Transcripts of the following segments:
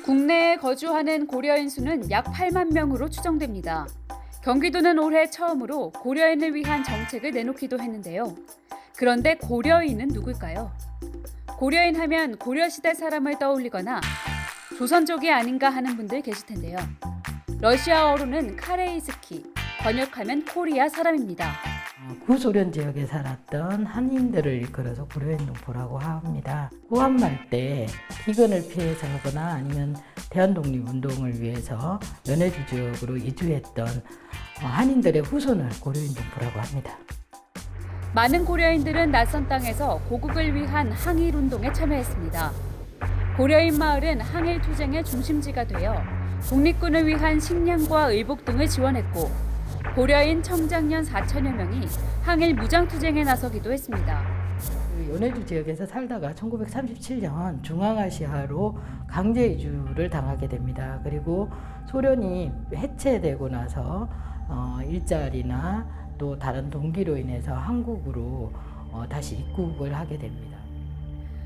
국내에 거주하는 고려인 수는 약 8만 명으로 추정됩니다. 경기도는 올해 처음으로 고려인을 위한 정책을 내놓기도 했는데요. 그런데 고려인은 누굴까요? 고려인 하면 고려시대 사람을 떠올리거나 조선족이 아닌가 하는 분들 계실 텐데요. 러시아어로는 카레이스키, 번역하면 코리아 사람입니다. 구소련 지역에 살았던 한인들을 일컬어서 고려인 동포라고 합니다. 구한말 때 기근을 피해서 하거나 아니면 대한독립운동을 위해서 연해주 지역으로 이주했던 한인들의 후손을 고려인 동포라고 합니다. 많은 고려인들은 낯선 땅에서 고국을 위한 항일운동에 참여했습니다. 고려인 마을은 항일투쟁의 중심지가 되어 독립군을 위한 식량과 의복 등을 지원했고 고려인 청장년 4천여 명이 항일 무장투쟁에 나서기도 했습니다. 연해주 지역에서 살다가 1937년 중앙아시아로 강제 이주를 당하게 됩니다. 그리고 소련이 해체되고 나서 일자리나 또 다른 동기로 인해서 한국으로 다시 입국을 하게 됩니다.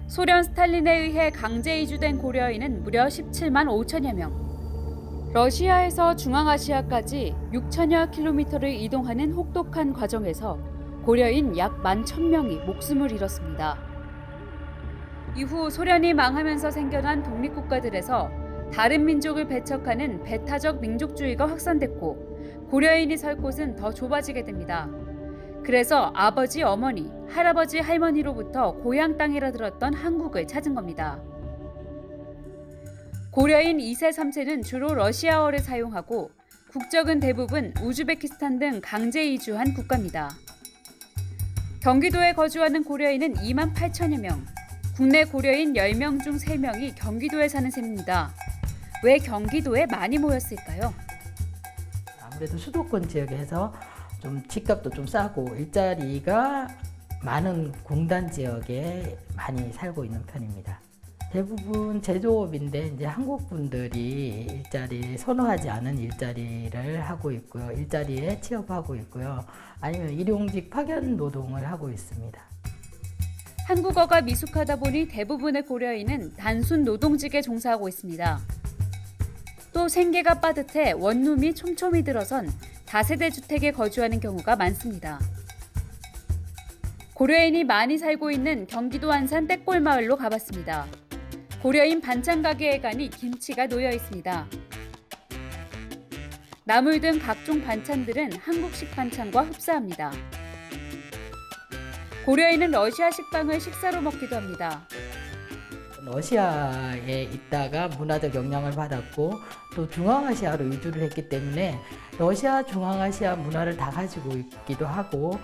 소련 스탈린에 의해 강제 이주된 고려인은 무려 17만 5천여 명. 러시아에서 중앙아시아까지 6천여 킬로미터를 이동하는 혹독한 과정에서 고려인 약 11,000명이 목숨을 잃었습니다. 이후 소련이 망하면서 생겨난 독립국가들에서 다른 민족을 배척하는 배타적 민족주의가 확산됐고 고려인이 설 곳은 더 좁아지게 됩니다. 그래서 아버지, 어머니, 할아버지, 할머니로부터 고향 땅이라 들었던 한국을 찾은 겁니다. 고려인 2세, 3세는 주로 러시아어를 사용하고 국적은 대부분 우즈베키스탄 등 강제 이주한 국가입니다. 경기도에 거주하는 고려인은 2만 8천여 명. 국내 고려인 10명 중 3명이 경기도에 사는 셈입니다. 왜 경기도에 많이 모였을까요? 아무래도 수도권 지역에서 좀 집값도 좀 싸고 일자리가 많은 공단 지역에 많이 살고 있는 편입니다. 대부분 제조업인데 이제 한국 분들이 일자리 선호하지 않은 일자리를 하고 있고요. 일자리에 취업하고 있고요. 아니면 일용직 파견 노동을 하고 있습니다. 한국어가 미숙하다 보니 대부분의 고려인은 단순 노동직에 종사하고 있습니다. 또 생계가 빠듯해 원룸이 촘촘히 들어선 다세대 주택에 거주하는 경우가 많습니다. 고려인이 많이 살고 있는 경기도 안산 떼골마을로 가봤습니다. 고려인 반찬 가게에 가니 김치가 놓여 있습니다. 나물 등 각종 반찬들은 한국식 반찬과 흡사합니다. 고려인은 러시아 식빵을 식사로 먹기도 합니다. 러시아에 있다가 문화적 영향을 받았고 또 중앙아시아로 이주를 했기 때문에 러시아, 중앙아시아 문화를 다 가지고 있기도 하고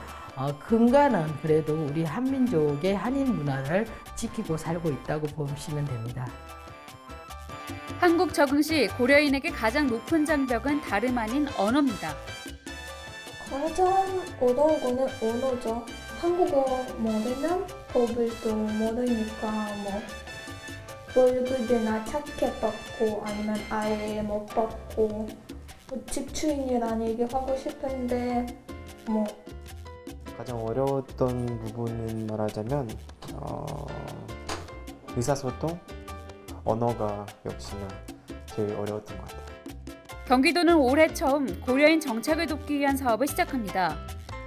근간은 그래도 우리 한민족의 한인 문화를 지키고 살고 있다고 보시면 됩니다. 한국 적응 시 고려인에게 가장 높은 장벽은 다름 아닌 언어입니다. 가장 어려운 거는 언어죠. 한국어 모르면 법을 또 모르니까 월급이나 착해 받고 아니면 아예 못 받고 집주인이란 얘기 하고 싶은데 가장 어려웠던 부분은 말하자면 의사소통, 언어가 역시나 제일 어려웠던 것 같아요. 경기도는 올해 처음 고려인 정착을 돕기 위한 사업을 시작합니다.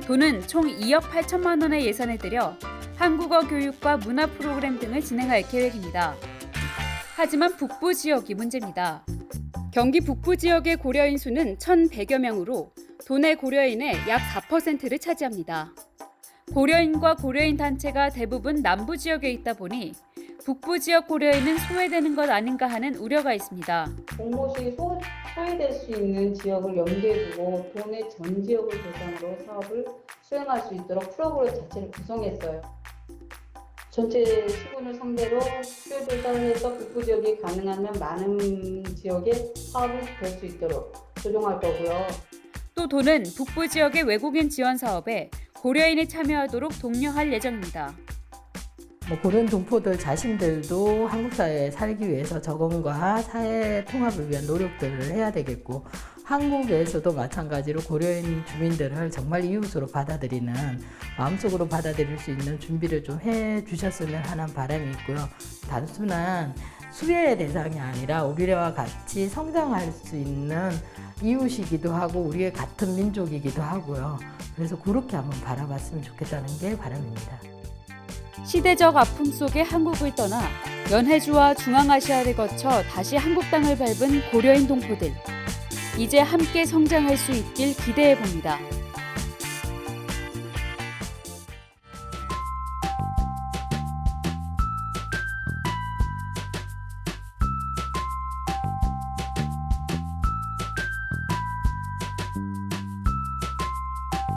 도는 총 2억 8천만 원의 예산을 들여 한국어 교육과 문화 프로그램 등을 진행할 계획입니다. 하지만 북부 지역이 문제입니다. 경기 북부 지역의 고려인 수는 1,100여 명으로 도내 고려인의 약 4%를 차지합니다. 고려인과 고려인 단체가 대부분 남부 지역에 있다 보니 북부 지역 고려인은 소외되는 것 아닌가 하는 우려가 있습니다. 공모시 소외될 수 있는 지역을 염두에 두고 도내 전 지역을 대상으로 사업을 수행할 수 있도록 프로그램 자체를 구성했어요. 전체 시군을 상대로 수요 조사를 해서 북부 지역이 가능하면 많은 지역에 사업을 될 수 있도록 조정할 거고요. 또 도는 북부 지역의 외국인 지원 사업에 고려인이 참여하도록 독려할 예정입니다. 고려인 동포들 자신들도 한국 사회에 살기 위해서 적응과 사회 통합을 위한 노력들을 해야 되겠고 한국에서도 마찬가지로 고려인 주민들을 정말 이웃으로 받아들이는 마음속으로 받아들일 수 있는 준비를 좀 해주셨으면 하는 바람이 있고요. 단순한 수혜의 대상이 아니라 우리와 같이 성장할 수 있는 이웃이기도 하고 우리의 같은 민족이기도 하고요. 그래서 그렇게 한번 바라봤으면 좋겠다는 게 바람입니다. 시대적 아픔 속에 한국을 떠나 연해주와 중앙아시아를 거쳐 다시 한국 땅을 밟은 고려인 동포들. 이제 함께 성장할 수 있길 기대해 봅니다.